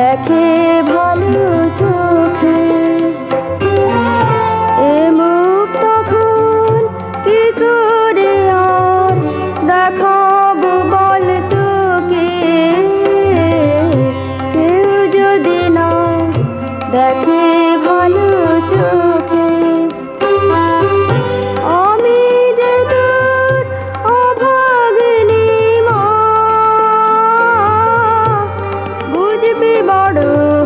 দেখে ভালো চোখে এ মুখ তখন কি করে আর দেখাবো বল তোকে কেউ যদি না দেখে ভালো চোখে আমি যে তোর অভাগিনী মা বুঝবি বড়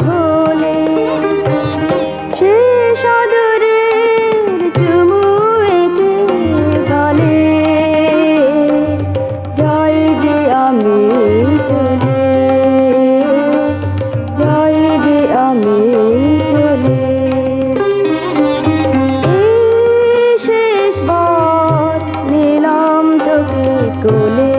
হলে শেষ আদরের চুমু এঁকে গালে যাই যে আমি চলে যাই যে আমি চলে এই শেষবার নিলাম তোকে কোলে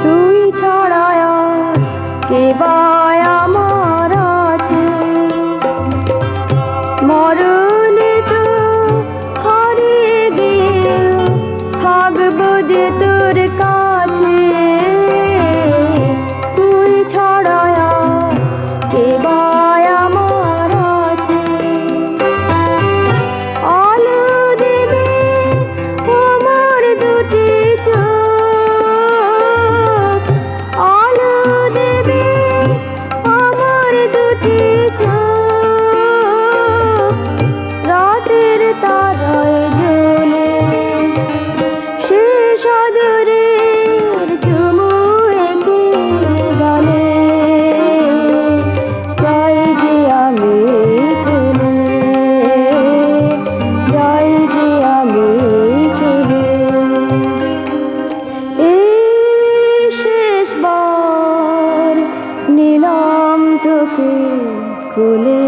তুই ছাড়া আর কে বা আমার আছে মরণে তো হারিয়ে গিয়ে থাকবো যে তোর কাছে তুই ছাড়া আর কে বা আমার আছে আলো দেবে আমার দুটি চোখ আলো দেবে আমার দুটি চোখ রাতের তারায় জ্বলে শেষ আদরের চুমু এঁকে গালে যাই যে আমি চলে যাই যে আমি চলে এই শেষবার নিলাম তোকে কোলে।